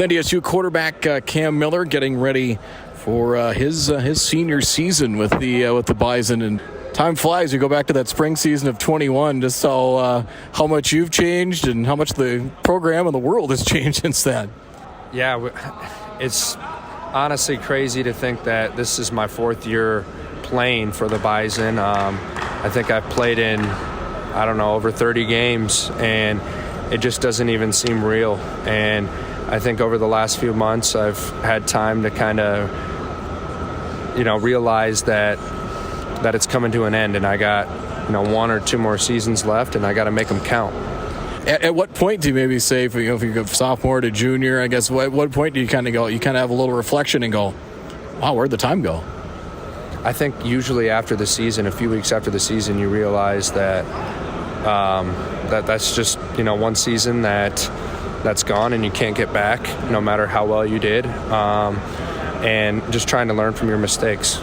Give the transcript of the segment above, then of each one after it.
NDSU quarterback Cam Miller getting ready for his senior season with the Bison, and time flies. You go back to that spring season of 21. Just how much you've changed and how much the program and the world has changed since then. Yeah, it's honestly crazy to think that this is my fourth year playing for the Bison. I think I've played in over 30 games, and it just doesn't even seem real. And I think over the last few months I've had time to kind of realize that it's coming to an end, and I got one or two more seasons left, and I got to make them count. At what point do you maybe say, if you go sophomore to junior, I guess, what point do you kind of go, you kind of have a little reflection and go, wow, where'd the time go? I think usually after the season, a few weeks after the season, you realize that that's just one season that's gone and you can't get back, no matter how well you did, and just trying to learn from your mistakes.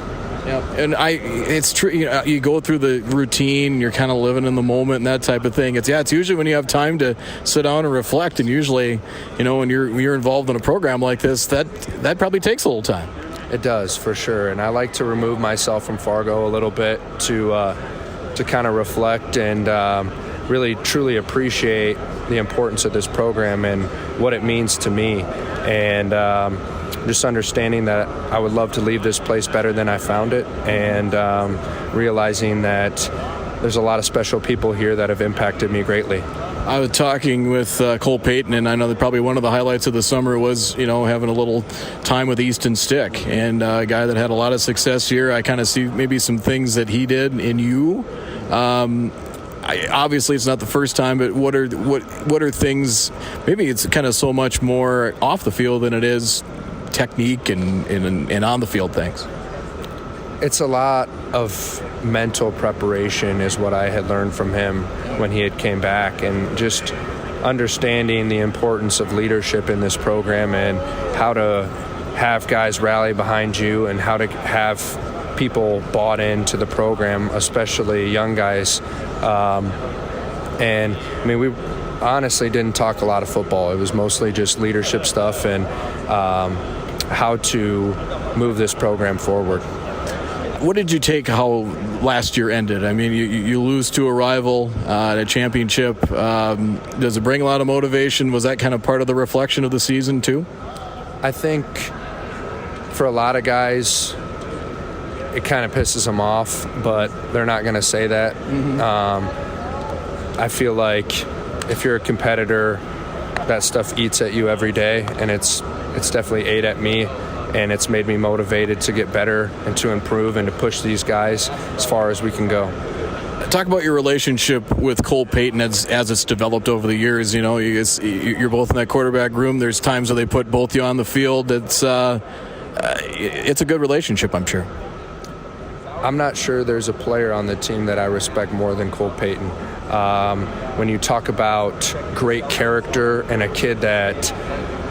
Yeah, and it's true. You go through the routine, you're kind of living in the moment and that type of thing. It's usually when you have time to sit down and reflect, and usually, when you're involved in a program like this, that probably takes a little time. It does, for sure, and I like to remove myself from Fargo a little bit to kind of reflect and really truly appreciate the importance of this program and what it means to me, and just understanding that I would love to leave this place better than I found it, and realizing that there's a lot of special people here that have impacted me greatly. I was talking with Cole Payton, and I know that probably one of the highlights of the summer was, having a little time with Easton Stick, and a guy that had a lot of success here. I kind of see maybe some things that he did in you. Obviously, it's not the first time, but what are things? Maybe it's kind of so much more off the field than it is technique and on the field things. It's a lot of mental preparation is what I had learned from him when he had came back, and just understanding the importance of leadership in this program and how to have guys rally behind you and how to have people bought into the program, especially young guys. And we honestly didn't talk a lot of football. It was mostly just leadership stuff and how to move this program forward. What did you take how last year ended? I mean, you lose to a rival at a championship. Does it bring a lot of motivation? Was that kind of part of the reflection of the season too? I think for a lot of guys, it kind of pisses them off, but they're not going to say that. I feel like if you're a competitor, that stuff eats at you every day, and it's definitely ate at me. And it's made me motivated to get better and to improve and to push these guys as far as we can go. Talk about your relationship with Cole Payton as it's developed over the years. You're both in that quarterback room. There's times where they put both you on the field. It's a good relationship, I'm sure. I'm not sure there's a player on the team that I respect more than Cole Payton. When you talk about great character and a kid that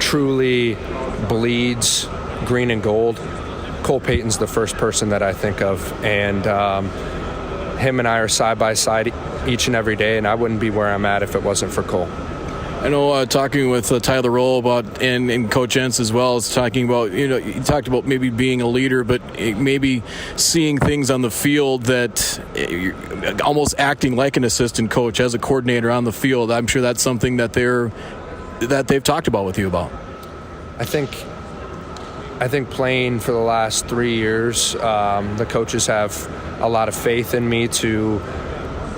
truly bleeds green and gold, Cole Payton's the first person that I think of, and him and I are side by side each and every day, and I wouldn't be where I'm at if it wasn't for Cole. I know talking with Tyler Roll about and Coach Entz as well, is talking about, you talked about maybe being a leader, but maybe seeing things on the field that you're almost acting like an assistant coach as a coordinator on the field. I'm sure that's something that they've talked about with you about. I think playing for the last 3 years, the coaches have a lot of faith in me to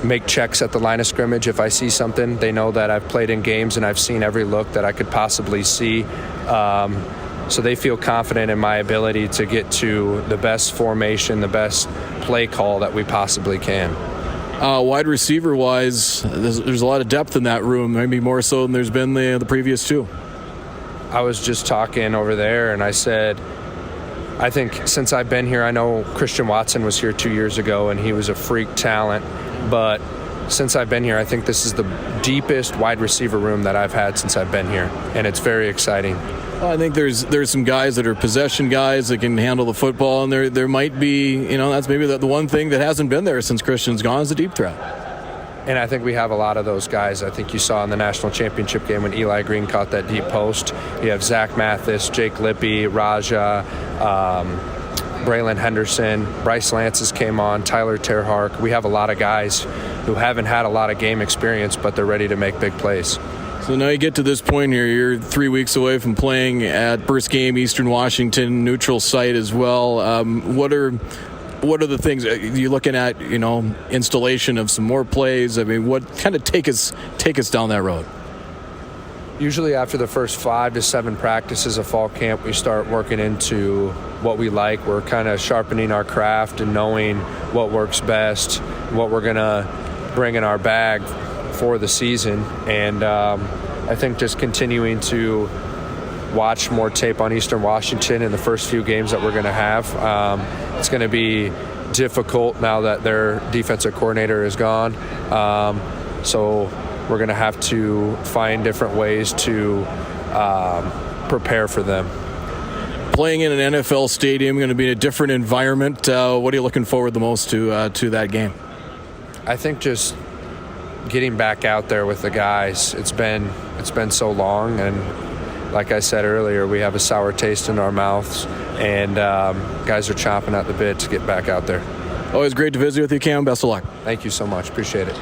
make checks at the line of scrimmage. If I see something, they know that I've played in games and I've seen every look that I could possibly see. So they feel confident in my ability to get to the best formation, the best play call that we possibly can. Wide receiver-wise, there's a lot of depth in that room, maybe more so than there's been the previous two. I was just talking over there, and I said, I think since I've been here, I know Christian Watson was here 2 years ago, and he was a freak talent. But since I've been here, I think this is the deepest wide receiver room that I've had since I've been here, and it's very exciting. Well, I think there's some guys that are possession guys that can handle the football, and there might be, that's maybe the one thing that hasn't been there since Christian's gone is the deep threat. And I think we have a lot of those guys. I think you saw in the national championship game when Eli Green caught that deep post. You have Zach Mathis, Jake Lippy, Raja, Braylon Henderson, Bryce Lances came on, Tyler Terhark. We have a lot of guys who haven't had a lot of game experience, but they're ready to make big plays. So now you get to this point here. You're 3 weeks away from playing at first game Eastern Washington, neutral site as well. What are the things you're looking at? Installation of some more plays. I mean, what kind of take us down that road? Usually after the first 5 to 7 practices of fall camp, we start working into what we like. We're kind of sharpening our craft and knowing what works best, what we're going to bring in our bag for the season. And I think just continuing to watch more tape on Eastern Washington in the first few games that we're going to have. It's going to be difficult now that their defensive coordinator is gone. So we're going to have to find different ways to prepare for them. Playing in an NFL stadium, going to be in a different environment. What are you looking forward the most to that game? I think just getting back out there with the guys. It's been so long, and like I said earlier, we have a sour taste in our mouths, and guys are chomping at the bit to get back out there. Always great to visit with you, Cam. Best of luck. Thank you so much. Appreciate it.